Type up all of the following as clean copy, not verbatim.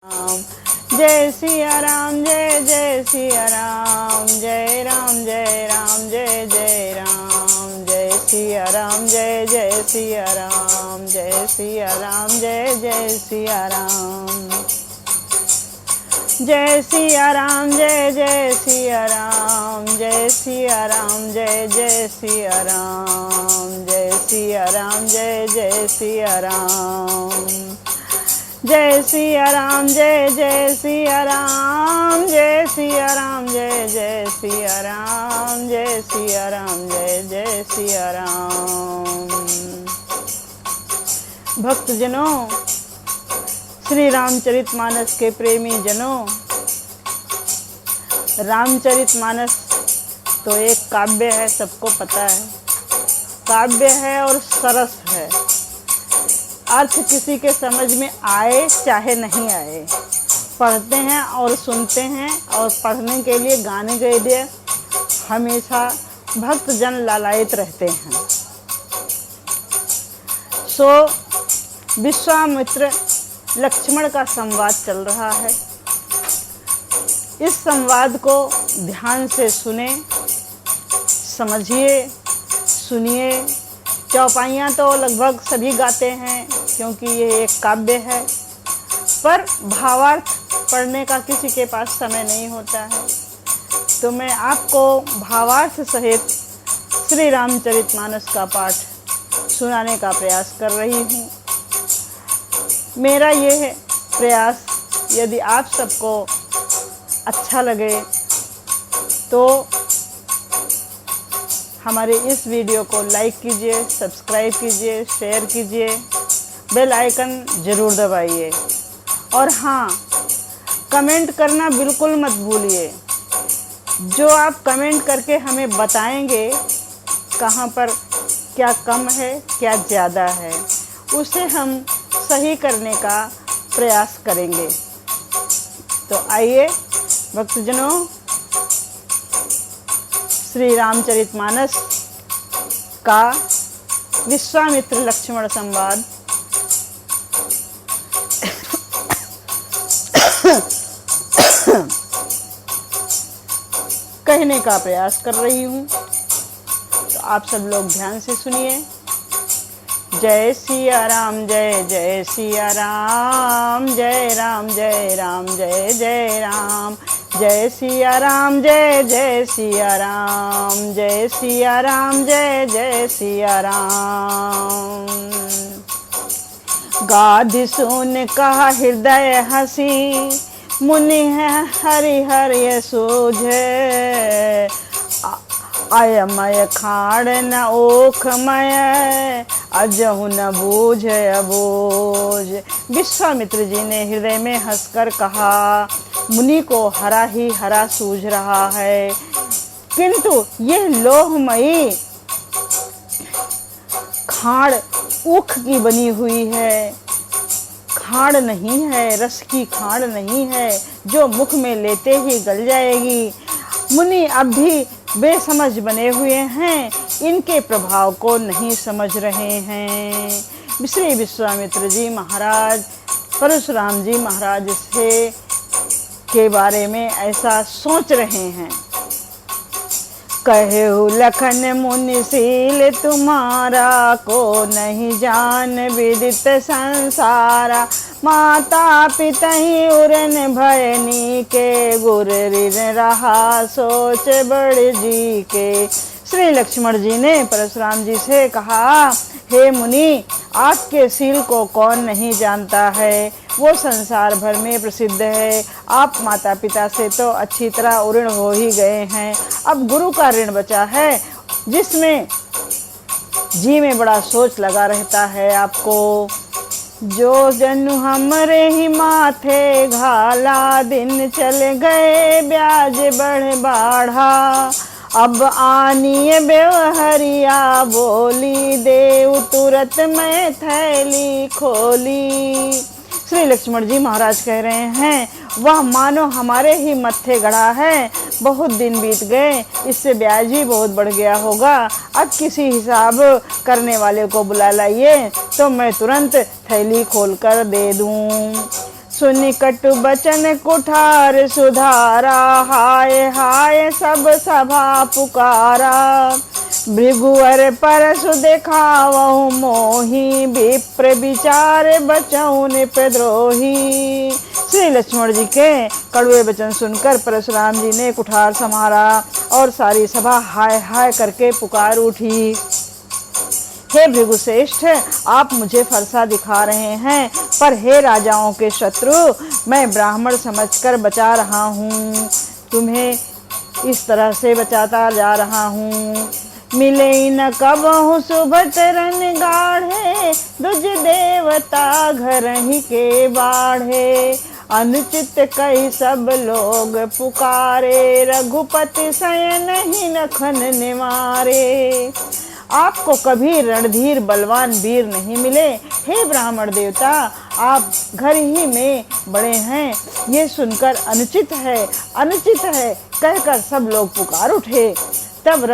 जय सिया राम, जय जय सिया राम, जय राम जय राम, जय जय राम, जय सिया राम, जय जय सिया राम, जय सिया राम, जय जय सिया राम, जय सिया राम, जय जय सिया राम, जय सिया राम, जय जय सिया राम, जय सिया राम, जय जय सिया राम, जय सिया राम, जय जय सिया राम, जय सिया राम, जय जय सिया राम, जय सिया राम, जय जय सिया राम। भक्तजनों, श्री रामचरितमानस के प्रेमी जनों, रामचरितमानस तो एक काव्य है, सबको पता है। काव्य है और सरस है। अर्थ किसी के समझ में आए चाहे नहीं आए, पढ़ते हैं और सुनते हैं, और पढ़ने के लिए गाने के लिए हमेशा भक्तजन लालायित रहते हैं। सो विश्वामित्र लक्ष्मण का संवाद चल रहा है। इस संवाद को ध्यान से सुने, समझिए, सुनिए। चौपाइयाँ तो लगभग सभी गाते हैं क्योंकि ये एक काव्य है, पर भावार्थ पढ़ने का किसी के पास समय नहीं होता है। तो मैं आपको भावार्थ सहित श्री रामचरितमानस का पाठ सुनाने का प्रयास कर रही हूँ। मेरा ये प्रयास यदि आप सबको अच्छा लगे तो हमारे इस वीडियो को लाइक कीजिए, सब्सक्राइब कीजिए, शेयर कीजिए, बेल आइकन ज़रूर दबाइए, और हाँ, कमेंट करना बिल्कुल मत भूलिए। जो आप कमेंट करके हमें बताएंगे कहाँ पर क्या कम है, क्या ज़्यादा है, उसे हम सही करने का प्रयास करेंगे। तो आइए भक्तजनों, श्री रामचरितमानस का विश्वामित्र लक्ष्मण संवाद कहने का प्रयास कर रही हूँ। तो आप सब लोग ध्यान से सुनिए। जय सिया राम, जय जय सिया राम, जय राम जय राम, जय जय राम, जय सिया राम, जय जय सिया राम, जय सिया राम, जय जय सिया राम। गाधि सुन कहा हृदय हसी, मुनि है हरि हरि सूझे, अयमय खाड़ न ओखमय, अजहु न बूझ अबूझ। विश्वामित्र जी ने हृदय में हंसकर कहा, मुनि को हरा ही हरा सूझ रहा है, किंतु यह लोहमयी खाड़ ऊख की बनी हुई है, खाड़ नहीं है, रस की खाड़ नहीं है जो मुख में लेते ही गल जाएगी। मुनि अब भी बेसमझ बने हुए हैं, इनके प्रभाव को नहीं समझ रहे हैं। श्री विश्वामित्र जी महाराज परशुराम जी महाराज से के बारे में ऐसा सोच रहे हैं। कहु लखन मुनिशील तुम्हारा, को नहीं जान विदित संसारा, माता पिता ही उरन भयनी के, गुर ऋण रहा सोच बड़ जी के। श्री लक्ष्मण जी ने परशुराम जी से कहा, हे मुनि, आपके शील को कौन नहीं जानता है, वो संसार भर में प्रसिद्ध है। आप माता पिता से तो अच्छी तरह ऋण हो ही गए हैं, अब गुरु का ऋण बचा है, जिसमें जी में बड़ा सोच लगा रहता है आपको। जो जनु हमरे ही माथे घाला, दिन चल गए ब्याज बढ़ बाढ़ा, अब आनिए व्यवहरिया बोली, देव तुरत में थैली खोली। श्री लक्ष्मण जी महाराज कह रहे हैं, वह मानो हमारे ही मत्थे गड़ा है, बहुत दिन बीत गए, इससे ब्याज भी बहुत बढ़ गया होगा, अब किसी हिसाब करने वाले को बुला लाइए तो मैं तुरंत थैली खोल कर दे दूं। सुनि कटु बचन कुठार सुधारा, हाय हाय सब सभा पुकारा। भृगुवर परसु देखावहु मोही, विप्र विचार बचऊ निपद्रोही। श्री लक्ष्मण जी के कड़वे वचन सुनकर परशुराम जी ने कुठार संहारा और सारी सभा हाय हाय करके पुकार उठी। हे भृगुश्रेष्ठ, आप मुझे फरसा दिखा रहे हैं, पर हे राजाओं के शत्रु, मैं ब्राह्मण समझकर बचा रहा हूँ, तुम्हें इस तरह से बचाता जा रहा हूँ। मिले न कबहु सुभट रन गाढ़े, दुज देवता घर ही के बाढ़े। अनुचित कई सब लोग पुकारे, रघुपति शयन ही नखन निवारे। आपको कभी रणधीर बलवान वीर नहीं मिले, हे ब्राह्मण देवता, आप घर ही में बड़े हैं, ये सुनकर अनुचित है कहकर सब लोग पुकार उठे। तब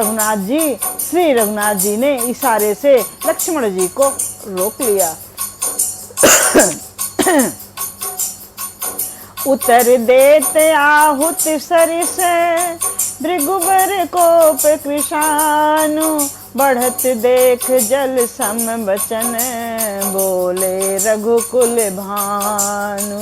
श्री रघुनाथ जी ने इशारे से लक्ष्मण जी को रोक लिया। उतर देते आहुत सरिस, भृगुबर कोप कृशानु। बढ़त देख जल सम बचन, बोले रघुकुल भानु।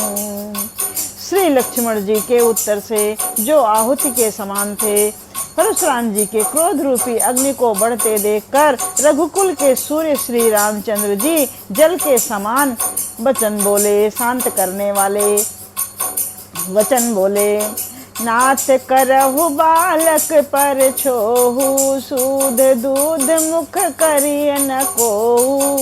श्री लक्ष्मण जी के उत्तर से जो आहुति के समान थे, परशुराम जी के क्रोध रूपी अग्नि को बढ़ते देखकर रघुकुल के सूर्य श्री रामचंद्र जी जल के समान वचन बोले, शांत करने वाले वचन बोले। नाथ करहु बालक पर छोहु, सूद दूध मुख करिय न कोहु।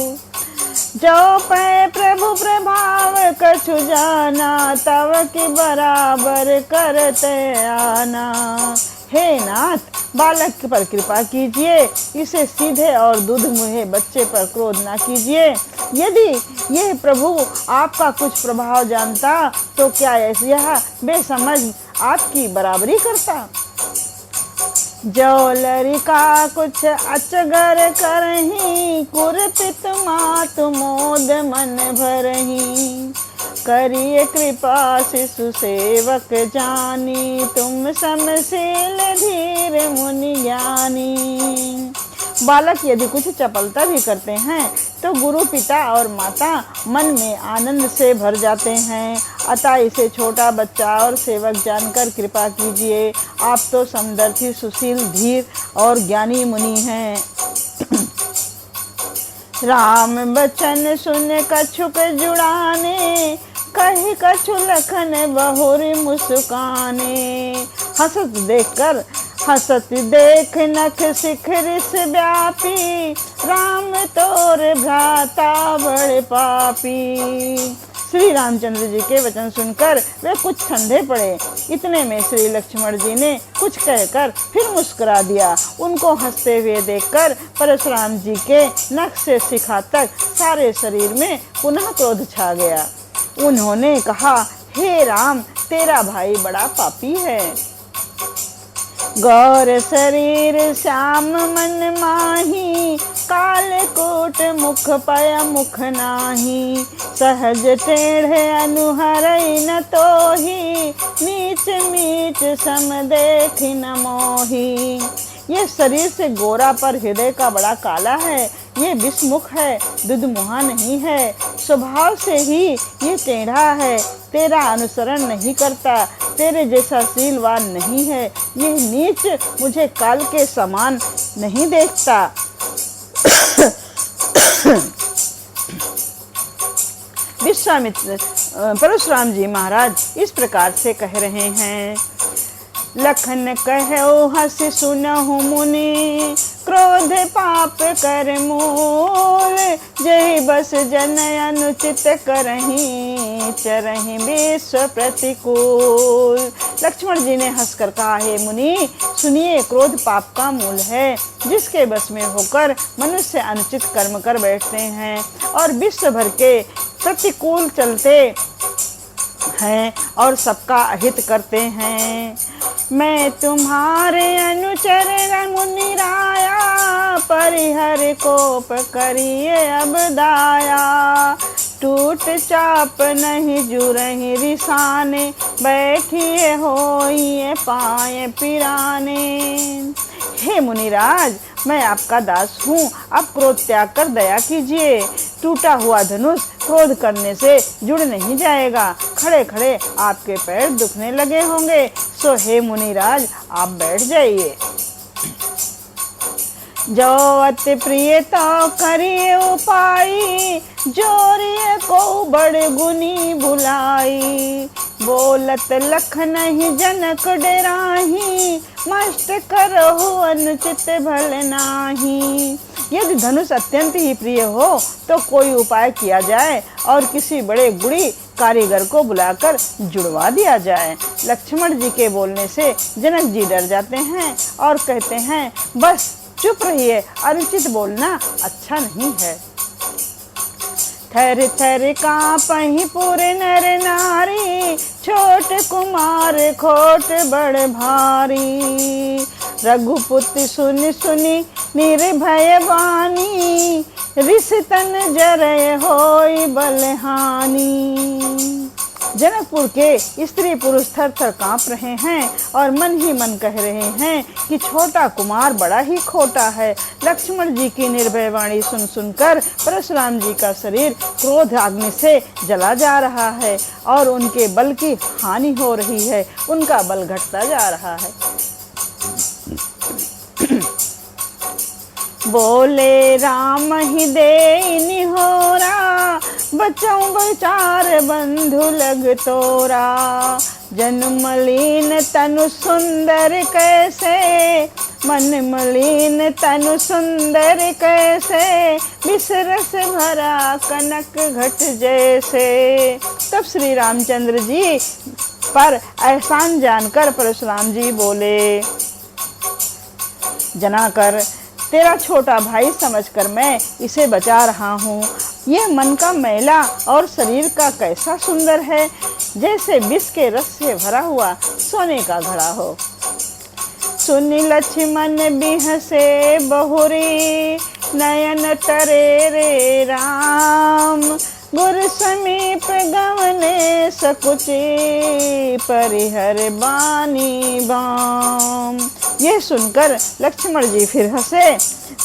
जो पै प्रभु प्रभाव कछु जाना, तव की बराबर करते आना। हे नाथ, बालक पर कृपा कीजिए, इसे सीधे और दूध मुहे बच्चे पर क्रोध ना कीजिए। यदि यह प्रभु आपका कुछ प्रभाव जानता तो क्या यह बेसमझ आपकी बराबरी करता। जो लरिका कुछ अचगर करही, कुरपित मातु मोद मन भरही। करिए कृपा शिशु सेवक जानी, तुम समशील धीर मुनि ज्ञानी। बालक यदि कुछ चपलता भी करते हैं तो गुरु पिता और माता मन में आनंद से भर जाते हैं, अतः इसे छोटा बच्चा और सेवक जानकर कृपा कीजिए। आप तो समदर्थी, सुशील, धीर और ज्ञानी मुनि हैं। राम बचन सुन कछुक जुड़ाने, कही कछु लखन बहुरी मुस्काने। हंसत देख नख शिखरिस व्यापी, राम तोर भ्राता बड़े पापी। श्री रामचंद्र जी के वचन सुनकर वे कुछ ठंडे पड़े। इतने में श्री लक्ष्मण जी ने कुछ कहकर फिर मुस्कुरा दिया। उनको हंसते हुए देखकर परशुराम जी के नख से शिखा तक सारे शरीर में पुनः क्रोध छा गया। उन्होंने कहा, हे राम, तेरा भाई बड़ा पापी है। गौर शरीर श्याम मन माही, कालकूट मुख पय मुख नाही। सहज टेढ़े अनुहरई न तोही, नीच मीच सम देख न मोही। ये शरीर से गोरा पर हृदय का बड़ा काला है। ये विषमुख है, दुधमुहा नहीं है। स्वभाव से ही ये टेढ़ा है, तेरा अनुसरण नहीं करता, तेरे जैसा शीलवान नहीं है। ये नीच मुझे काल के समान नहीं देखता। विश्वामित्र परशुराम जी महाराज इस प्रकार से कह रहे हैं। लखन कहो हंस सुनहु मुनि, क्रोध पाप कर मूल। जय बस जन अनुचित करही, चरहि विश्व प्रतिकूल। लक्ष्मण जी ने हंसकर कहा, हे मुनि सुनिए, क्रोध पाप का मूल है, जिसके बस में होकर मनुष्य अनुचित कर्म कर बैठते हैं और विश्व भर के प्रतिकूल चलते हैं और सबका अहित करते हैं। मैं तुम्हारे अनुचर मुनि राया, परिहर कोप करिए अब दाया। टूट चाप नहीं जुरहि रिसाने, बैठिए होइए पाए पिराने। हे मुनिराज, मैं आपका दास हूँ, आप क्रोध त्याग कर दया कीजिए। टूटा हुआ धनुष क्रोध करने से जुड़ नहीं जाएगा, खड़े खड़े आपके पैर दुखने लगे होंगे। सो हे मुनिराज, आप बैठ जाइए। जो अति प्रिय तो करिए उपाय, जोरिए को बड़ गुनी बुलाई। बोलत लख नहीं जनक डराही, मस्त करहु अनुचित भल नाही। यदि धनुष अत्यंत ही प्रिय हो तो कोई उपाय किया जाए और किसी बड़े गुणी कारीगर को बुलाकर जुड़वा दिया जाए। लक्ष्मण जी के बोलने से जनक जी डर जाते हैं और कहते हैं, बस चुप रहिए, अनुचित बोलना अच्छा नहीं है। थर थर काँपहि पुर नर नारी, छोट कुमार खोट बड़ भारी। रघुपुत्र सुनि सुनि निर्भय वाणी, रिस तन जरय होई बलहानी। जनकपुर के स्त्री पुरुष थर थर काँप रहे हैं और मन ही मन कह रहे हैं कि छोटा कुमार बड़ा ही खोटा है। लक्ष्मण जी की निर्भय वाणी सुन सुनकर परशुराम जी का शरीर क्रोध अग्नि से जला जा रहा है और उनके बल की हानि हो रही है, उनका बल घटता जा रहा है। बोले राम ही दे निहोरा, बचाऊं बचार बंधु लग तोरा। जन मलिन तनु सुंदर कैसे, मन मलिन तनु सुंदर कैसे। बिसरस भरा कनक घट जैसे। तब श्री रामचंद्र जी पर एहसान जानकर परशुराम जी बोले, जनाकर तेरा छोटा भाई समझकर मैं इसे बचा रहा हूँ। यह मन का मैला और शरीर का कैसा सुंदर है, जैसे विष के रस से भरा हुआ सोने का घड़ा हो। सुनि लक्ष्मण बिहसे बहुरी, नयन तरे रे राम। गुर समीप गवने सकुची, परिहर बानी बाम। यह सुनकर लक्ष्मण जी फिर हंसे।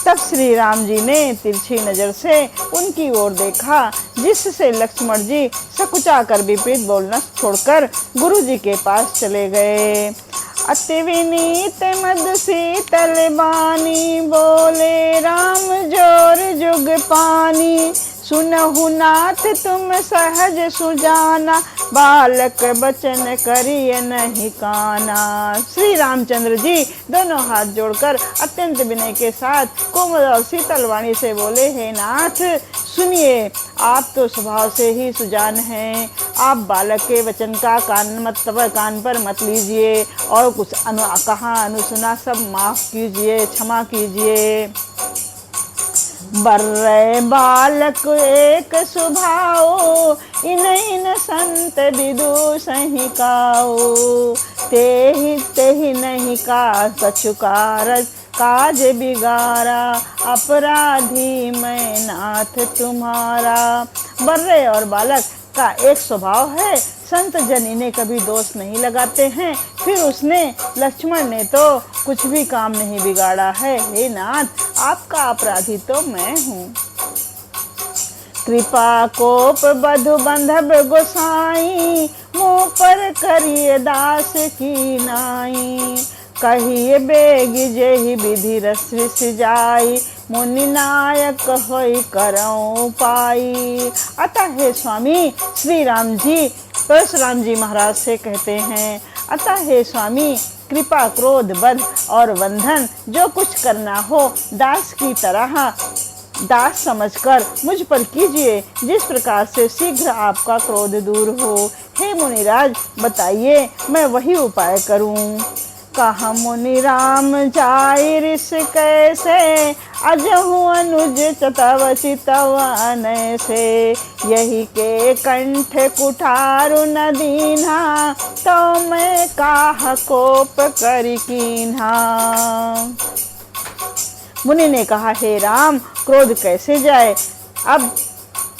तब श्री राम जी ने तिरछी नजर से उनकी ओर देखा, जिससे लक्ष्मण जी सकुचा कर विपरीत बोलना छोड़कर गुरु जी के पास चले गए। अति विनीत मद शीतल बानी, बोले राम जोर जुग पानी। सुनहु नाथ तुम सहज सुजाना, बालक बचन करिए नहीं काना। श्री रामचंद्र जी दोनों हाथ जोड़कर अत्यंत विनय के साथ कोमल और शीतल वाणी से बोले, हे नाथ सुनिए, आप तो स्वभाव से ही सुजान हैं। आप बालक के वचन का कान पर मत लीजिए और कुछ कहा अनुसुना सब माफ कीजिए, क्षमा कीजिए। बर्रे बालक एक सुभाओ, इन्हीं संत विदुषहि काओ। तेहि तेहि नहीं का कछु कारज, काज बिगाड़ा अपराधी मैं नाथ तुम्हारा। बर्रे और बालक का एक स्वभाव है, संत जन इन्हें कभी दोष नहीं लगाते हैं। फिर उसने लक्ष्मण ने तो कुछ भी काम नहीं बिगाड़ा है। हे नाथ, आपका अपराधी तो मैं हूँ। कृपा कोप बधु बंधब गोसाई, मुँह पर करिए दास की नाई। कहिए बेग जेहि विधि रस जाई, मुनि नायक होई करऊं पाई। अतः हे स्वामी श्री राम जी परशुराम जी महाराज से कहते हैं, अतः हे स्वामी कृपा क्रोध बध और बंधन जो कुछ करना हो दास की तरह दास समझकर मुझ पर कीजिए, जिस प्रकार से शीघ्र आपका क्रोध दूर हो। हे मुनिराज बताइए मैं वही उपाय करूं। कहा मुनि राम जाय ऋष कैसे, अजहु अनुज चतव चितवन से। यही के कंठ कुठारु न दीन्हा, तो मैं काह कोप करि कीन्हा। मुनि ने कहा, हे राम क्रोध कैसे जाए, अब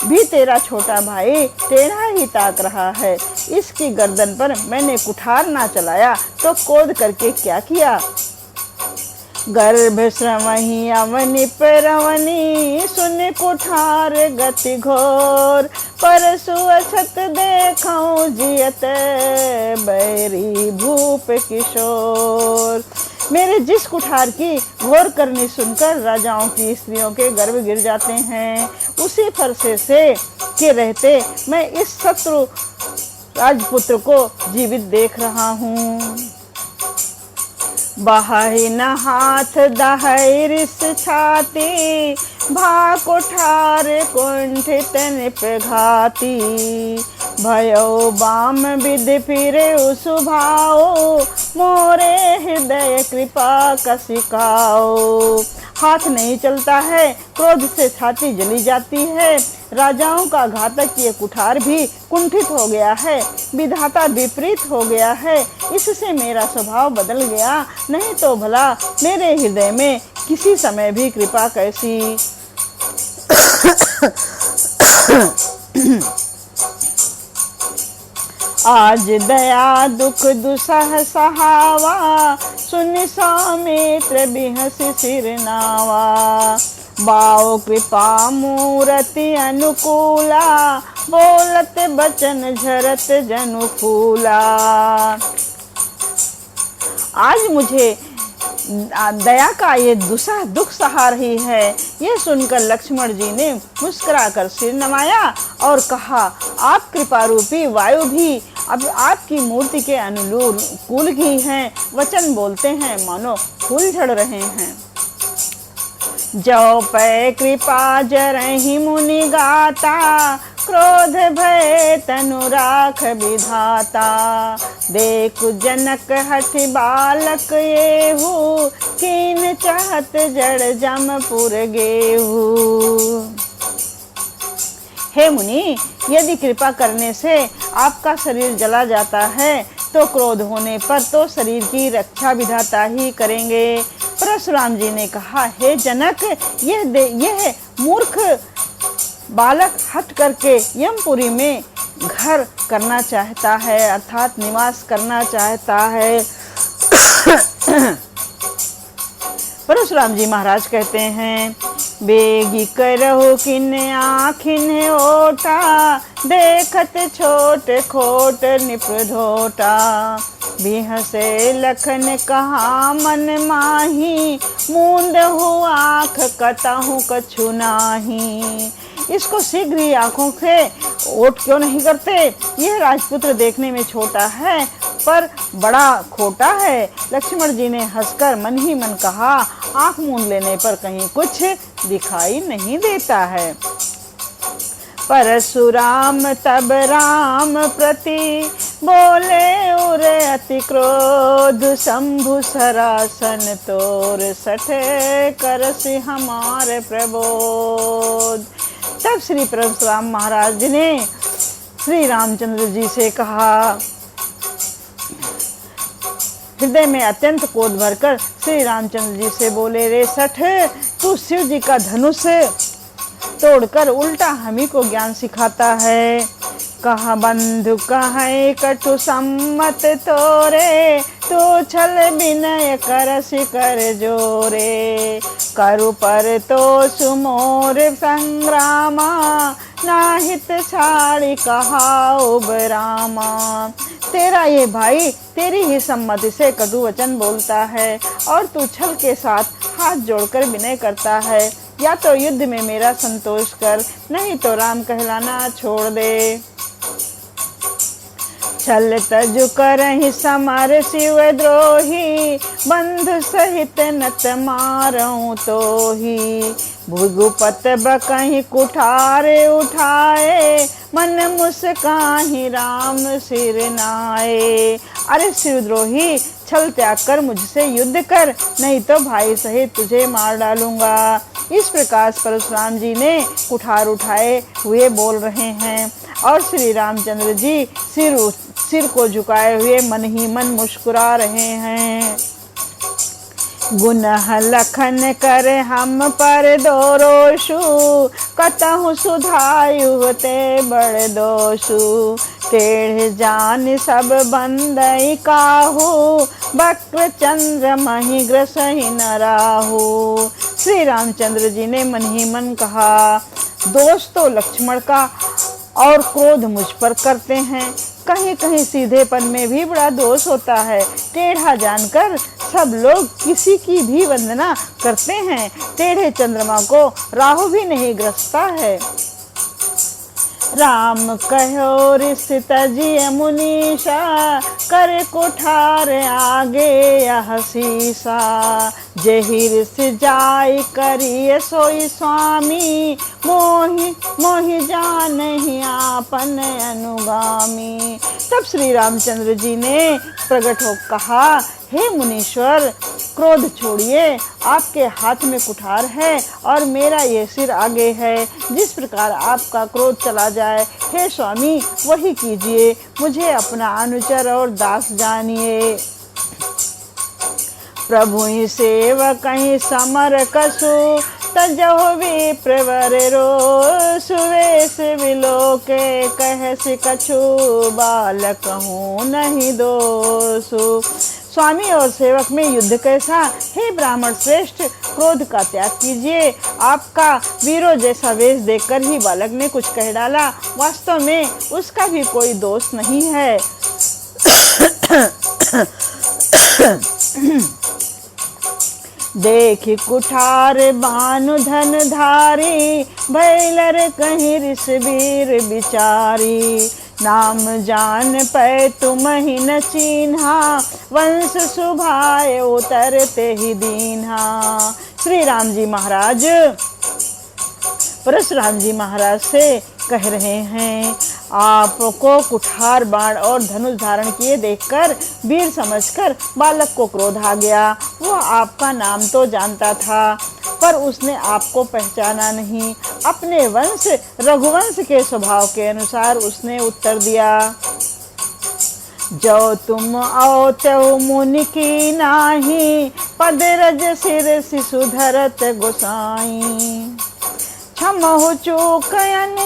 भी तेरा छोटा भाई टेढ़ा ही ताक रहा है। इसकी गर्दन पर मैंने कुठार ना चलाया तो क्रोध करके क्या किया। गर्भ श्रवही अवनि परवनी, सुन कुठार गति घोर। परसु अछत देखऊं जियत, बैरी भूप किशोर। मेरे जिस कुठार की घोर करनी सुनकर राजाओं की स्त्रियों के गर्भ गिर जाते हैं, उसी फरसे से के रहते मैं इस शत्रु राजपुत्र को जीवित देख रहा हूँ। बहाई न हाथ दहाई रिस छाती, भा कुठार कुंठित निपघाती। भयो बाम विध फिरे उसुभाओ, मोरे हृदय कृपा कसिकाओ। हाथ नहीं चलता है, क्रोध से छाती जली जाती है। राजाओं का घातक ये कुठार भी कुंठित हो गया है, विधाता विपरीत हो गया है। इससे मेरा स्वभाव बदल गया, नहीं तो भला मेरे हृदय में किसी समय भी कृपा कैसी। आज दया दुख दुसह सहावा, सुनि सौमित्र बिहसि सिर नावा। बाओ कृपा मूरति अनुकूला, बोलत बचन झरत जनु फूला। आज मुझे दया का ये दुख सहा रही है। ये सुनकर लक्ष्मण जी ने मुस्कुराकर सिर नवाया और कहा, आप कृपा रूपी वायु भी अब आपकी मूर्ति के अनुकूल ही हैं। वचन बोलते हैं मानो फूल झड़ रहे हैं। जो पै कृपा जरहि मुनि गाता, क्रोध भय तनु राख विधाता। देखु जनक हठि बालक येहू, कीन चाहत जड़ जमपुर गेहू। हे मुनि, यदि कृपा करने से आपका शरीर जला जाता है तो क्रोध होने पर तो शरीर की रक्षा विधाता ही करेंगे। परशुराम जी ने कहा, हे जनक, यह मूर्ख बालक हट करके यमपुरी में घर करना चाहता है, अर्थात निवास करना चाहता है। परशुराम जी महाराज कहते हैं, बेगी करहु किन आखिन ओटा, देखत छोट खोट निपधोटा। बिहसे लखन कहा मन माही, मूंद हु आँख कतहु कछु नाही। इसको शीघ्र ही आंखों से ओट क्यों नहीं करते। यह राजपुत्र देखने में छोटा है पर बड़ा खोटा है। लक्ष्मण जी ने हंसकर मन ही मन कहा, आंख मूंद लेने पर कहीं कुछ दिखाई नहीं देता है। परशुराम तब राम प्रति, बोले उरे अति क्रोध। शंभु सरासन तोर सठे, करसि हमारे प्रबोध। तब श्री परशुराम महाराज ने श्री रामचंद्र जी से कहा, हृदय में अत्यंत क्रोध भरकर श्री रामचंद्र जी से बोले, रे सठ, तू शिव जी का धनुष तोड़कर उल्टा हमी को ज्ञान सिखाता है। कहा बंधु कहे कटु सम्मत तोरे, तू छल विनय करसि कर जोरे। करु पर तो सुमोर संग्रामा, नाहित छाड़ी कहाओ बरामा। तेरा ये भाई तेरी ही सम्मति से कटु वचन बोलता है और तू छल के साथ हाथ जोड़कर विनय करता है। या तो युद्ध में मेरा संतोष कर, नहीं तो राम कहलाना छोड़ दे। छल तजु करहि समर शिव द्रोही, बंधु सहित नत मारऊं तोही। भृगुपत बकहि कुठारे उठाए, मन मुस्काहि राम सिर नाए। अरे शिवद्रोही, छल त्याग कर मुझसे युद्ध कर, नहीं तो भाई सहित तुझे मार डालूंगा। इस प्रकार परशुराम जी ने कुठार उठाए हुए बोल रहे हैं और श्री रामचंद्र जी सिर को झुकाए हुए मन ही मन मुस्कुरा रहे हैं। गुनह लखन कर हम पर दोरोषु, कतहु सुधायु ते बड़ दोषु। टेढ़ जान सब बंदई काहू, वक्र चंद्र मही ग्रसहि न राहु। श्री रामचंद्र जी ने मन ही मन कहा, दोष तो लक्ष्मण का और क्रोध मुझ पर करते हैं, कहीं कहीं सीधेपन में भी बड़ा दोष होता है। टेढ़ा जानकर सब लोग किसी की भी वंदना करते हैं, टेढ़े चंद्रमा को राहु भी नहीं ग्रसता है। राम कहो ऋष तजिय मुनीषा, कर कुठार आगे यह शीसा। जेहि ऋष जाय करिय सोई स्वामी, मोहि मोहि जानहि आपन अनुगामी। तब श्री रामचंद्र जी ने प्रकट हो कहा, हे मुनीश्वर, क्रोध छोड़िए, आपके हाथ में कुठार है और मेरा ये सिर आगे है। जिस प्रकार आपका क्रोध चला जाए, हे स्वामी वही कीजिए, मुझे अपना अनुचर और दास जानिए। प्रभु ही सेवक ही समर कसु, तजहु विप्रवर रोषु। वेश विलोके कहसि कछु, बालक हूँ नहीं दोषु। स्वामी और सेवक में युद्ध कैसा? हे ब्राह्मण श्रेष्ठ, क्रोध का त्याग कीजिए। आपका वीरों जैसा वेश देखकर ही बालक ने कुछ कह डाला, वास्तव में उसका भी कोई दोष नहीं है। देखि कुठार बानु धन धारी, भैलर कहीं ऋष वीर बिचारी। नाम जान पै तुम ही न चीन्हा, वंश सुभाए उतरते ही दीन्हा। श्री राम जी महाराज परशुराम जी महाराज से कह रहे हैं, आपको कुठार बाण और धनुष धारण किए देखकर वीर समझकर बालक को क्रोध आ गया। वो आपका नाम तो जानता था, पर उसने आपको पहचाना नहीं। अपने वंश रघुवंश के स्वभाव के अनुसार उसने उत्तर दिया, जो तुम आओ त्यो मुनि की नाही, पद रज सिर शिशु धरत गोसाई। क्षमहु चूक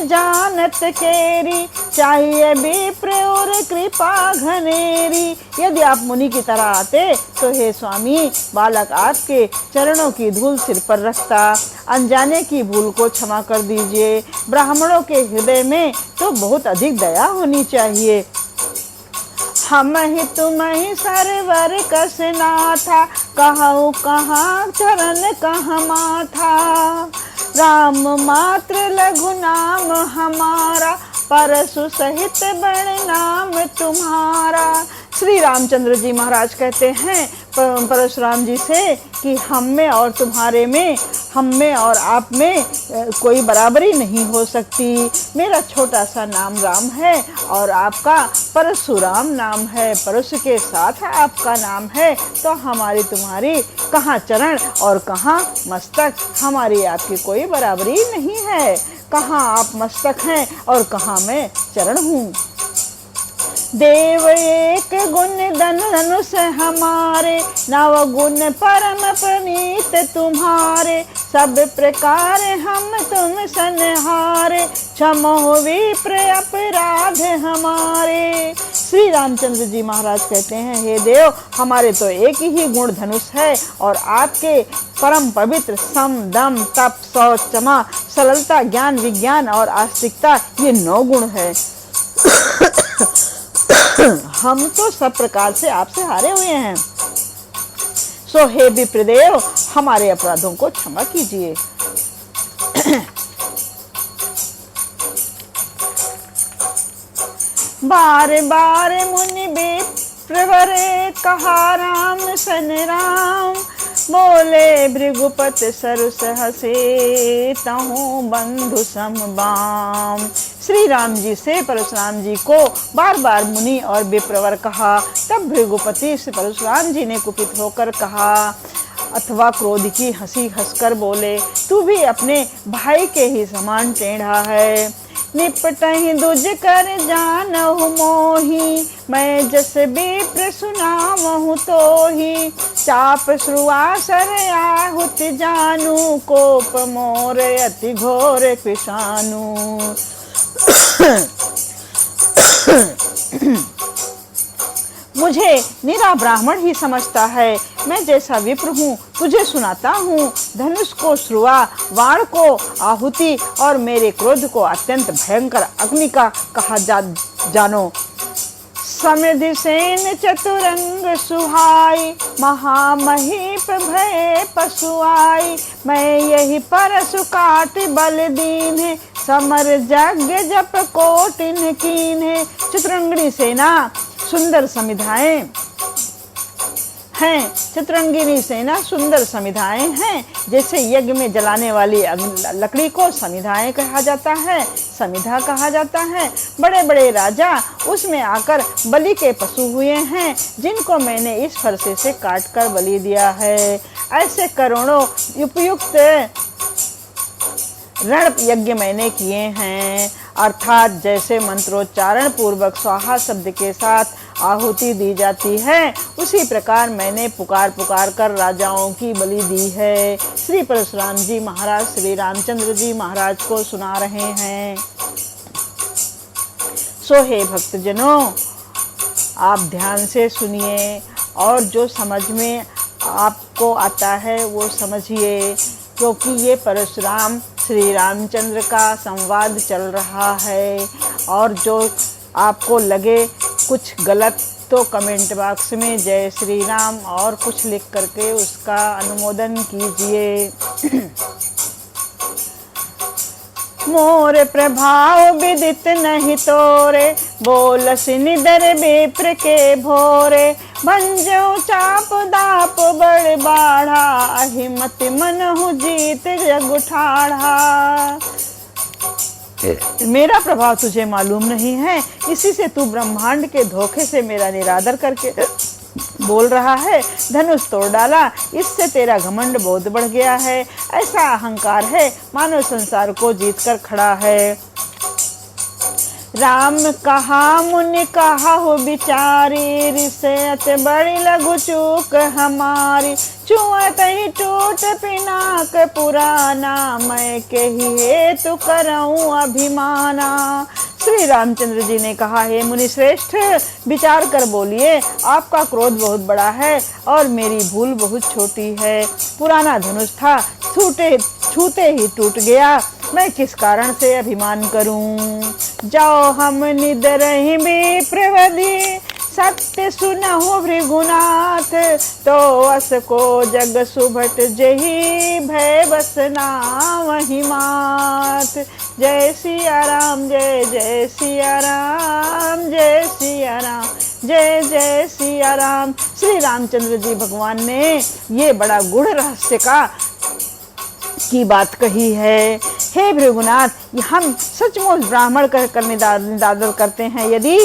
जानत केरी, चाहिए विप्र और कृपा घनेरी। यदि आप मुनि की तरह आते तो हे स्वामी, बालक आपके चरणों की धूल सिर पर रखता। अनजाने की भूल को क्षमा कर दीजिए। ब्राह्मणों के हृदय में तो बहुत अधिक दया होनी चाहिए। हम ही तुम ही सरवर कस नाथा, कहु कहाँ चरण कहाँ माथा। राम मात्र लघु नाम हमारा, परशु सहित बड़ नाम तुम्हारा। श्री रामचंद्र जी महाराज कहते हैं परशुराम जी से कि हम में और तुम्हारे में, हम में और आप में कोई बराबरी नहीं हो सकती। मेरा छोटा सा नाम राम है और आपका परशुराम नाम है। परशु के साथ आपका नाम है, तो हमारी तुम्हारी कहाँ चरण और कहाँ मस्तक, हमारी आपकी कोई बराबरी नहीं है। कहाँ आप मस्तक हैं और कहाँ मैं चरण हूँ। देव एक गुण धनुष हमारे, नव गुण परम प्रणीत तुम्हारे। सब प्रकार हम तुम सनहारे, क्षमो विप्र अपराध हमारे। श्री रामचंद्र जी महाराज कहते हैं, हे देव, हमारे तो एक ही गुण धनुष है और आपके परम पवित्र सम दम तप शौच क्षमा सरलता ज्ञान विज्ञान और आस्तिकता, ये 9 गुण है। हम तो सब प्रकार से आपसे हारे हुए हैं। सो हे विप्रदेव, हमारे अपराधों को क्षमा कीजिए। बार बार मुनि विप्रवर कहा, राम सन राम। बोले भृगुपत सरुस हसे, तहु बंधु समबाम। श्री राम जी से परशुराम जी को बार बार मुनि और विप्रवर कहा। तब भृगुपति से परशुराम जी ने कुपित होकर कहा अथवा क्रोध की हंसी हंसकर बोले, तू भी अपने भाई के ही समान टेढ़ा है। निपटहि दुज कर जानहु मोही, मैं जस विप्र सुनावहु तोही। चाप श्रुवासर आहुति जानू, कोप मोर अति घोर कृशानु। मुझे निरा ब्राह्मण ही समझता है, मैं जैसा विप्र हूँ तुझे सुनाता हूँ। धनुष को श्रुवा, वाण को आहुति और मेरे क्रोध को अत्यंत भयंकर अग्नि का कहा जानो। समृद्धि सेन चतुरंग सुहाई, महामहीप भय पशुआई। मैं यही परशु काट बल दीन है, समर यज्ञ जप कोटिन कीन है। चतुरंगिणी सेना सुंदर समिधाएं हैं, चतुरंगिनी सेना सुंदर समिधाएं हैं। जैसे यज्ञ में जलाने वाली लकड़ी को समिधाएं कहा जाता है, समिधा कहा जाता है। बड़े बड़े राजा उसमें आकर बलि के पशु हुए हैं, जिनको मैंने इस फरसे से काट कर बलि दिया है। ऐसे करोड़ों उपयुक्त रण यज्ञ मैंने किए हैं। अर्थात जैसे मंत्रोच्चारण पूर्वक स्वाहा शब्द के साथ आहुति दी जाती है, उसी प्रकार मैंने पुकार पुकार कर राजाओं की बलि दी है। श्री परशुराम जी महाराज श्री रामचंद्र जी महाराज को सुना रहे हैं। सो हे भक्तजनों, आप ध्यान से सुनिए और जो समझ में आपको आता है वो समझिए, क्योंकि ये परशुराम श्री रामचंद्र का संवाद चल रहा है। और जो आपको लगे कुछ गलत तो कमेंट बॉक्स में जय श्री राम और कुछ लिख करके उसका अनुमोदन कीजिए। मोर प्रभाव विदित नहीं तोरे, बोलस निदर विप्र के भोरे। भंजो चाप दाप बड़ बाढ़ा, अहिमति मनहु जीत जग उठाढ़ा। मेरा प्रभाव तुझे मालूम नहीं है, इसी से तू ब्रह्मांड के धोखे से मेरा निरादर करके बोल रहा है। धनुष तोड़ डाला, इससे तेरा घमंड बहुत बढ़ गया है। ऐसा अहंकार है मानो संसार को जीत कर खड़ा है। राम कहा मुनि कहा हो बिचारी, रिसत बड़ी लघु चूक हमारी। छुअत ही टूट पिनाक पुराना, मैं के ही हेतु करऊं अभिमाना। श्री रामचंद्र जी ने कहा, हे मुनि श्रेष्ठ, विचार कर बोलिए, आपका क्रोध बहुत बड़ा है और मेरी भूल बहुत छोटी है। पुराना धनुष था, छूते ही टूट गया, मैं किस कारण से अभिमान करूं। जाओ हम निदरहि विप्रवधि, सत्य सुनहु भृगुनाथ। तो अस को जग सुभट जही, भय बसना वही मात। जय सिया राम, जय जय सिया राम, जय सिया राम, जय जय सिया राम। श्री रामचंद्र जी भगवान ने ये बड़ा गूढ़ रहस्य की बात कही है। हे भृगुनाथ, हम सचमुच ब्राह्मण कहकर निरादर करते हैं यदि,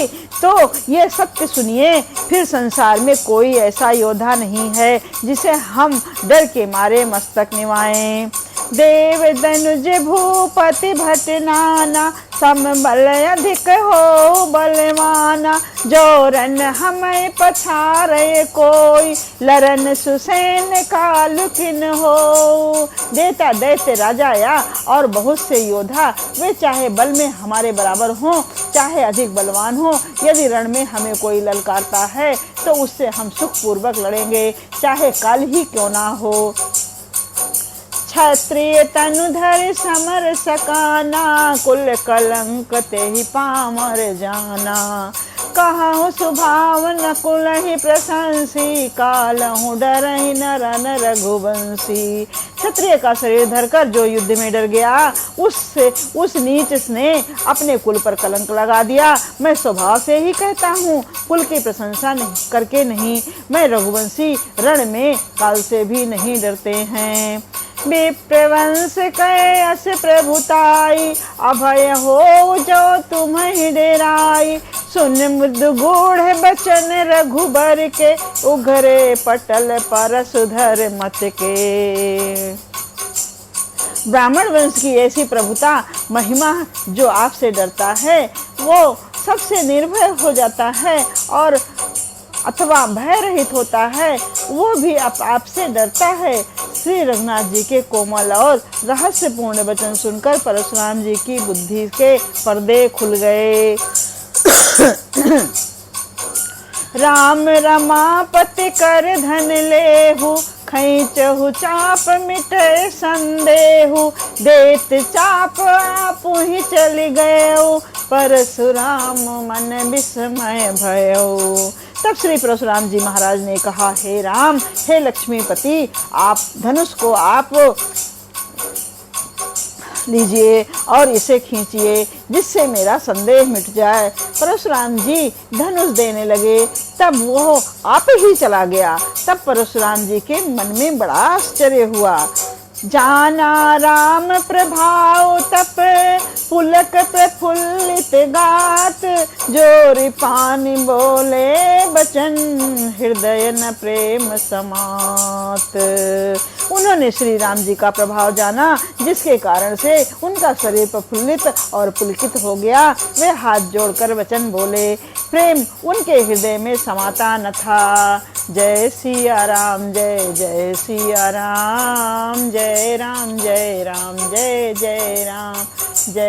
तो ये सत्य सुनिए, फिर संसार में कोई ऐसा योद्धा नहीं है जिसे हम डर के मारे मस्तक निवाएं। देव दनुज भूपति भट नाना, सम बल अधिक हो बलवाना। जोरन हमें पछारे कोई, लरन सुसैन कालु किन हो। देता दैत्य राजा या और बहुत से योद्धा, वे चाहे बल में हमारे बराबर हों, चाहे अधिक बलवान हो, यदि रण में हमें कोई ललकारता है तो उससे हम सुखपूर्वक लड़ेंगे, चाहे काल ही क्यों ना हो। क्षत्रिय तनुधर समर सकाना, कुल कलंक ते ही पामर जाना। कहूँ सुभाव नकुल ही प्रशंसी, कालहु डरहि नरन रघुवंशी। क्षत्रिय का शरीर धरकर जो युद्ध में डर गया, उस नीच ने अपने कुल पर कलंक लगा दिया। मैं स्वभाव से ही कहता हूँ, कुल की प्रशंसा नहीं करके नहीं। मैं रघुवंशी रण में काल से भी नहीं डरते हैं। विप्रवंश कै अस प्रभुताई, अभय हो जो तुम ही डेराई। सुन मृदु गूढ़ बचन रघुबर के, उघरे पटल पर सुधर मत के। ब्राह्मण वंश की ऐसी प्रभुता महिमा जो आपसे डरता है वो सबसे निर्भय हो जाता है और अथवा भय रहित होता है, वो भी आपसे डरता है। श्री रघुनाथ जी के कोमल और रहस्यपूर्ण वचन सुनकर परशुराम जी की बुद्धि के पर्दे खुल गए। राम रमापति कर धन लेहु, खैचहु चाप मिटे संदेहु, देत चाप आपु ही चली गयउ, परशुराम मन विस्मय भयउ। तब श्री परशुराम जी महाराज ने कहा, हे राम, हे लक्ष्मीपति, आप धनुष को आप लीजिए और इसे खींचिए जिससे मेरा संदेह मिट जाए। परशुराम जी धनुष देने लगे, तब वो आप ही चला गया। तब परशुराम जी के मन में बड़ा आश्चर्य हुआ। जाना राम प्रभाव तप, पुलक प्रफुल्लित गात, जोरी पानी बोले बचन, हृदय न प्रेम समात। उन्होंने श्री राम जी का प्रभाव जाना, जिसके कारण से उनका शरीर प्रफुल्लित और पुलकित हो गया। वे हाथ जोड़कर वचन बोले, प्रेम उनके हृदय में समाता न था। जय सिया राम, जय जय सिया राम, जय राम जय राम, जय जय राम, जय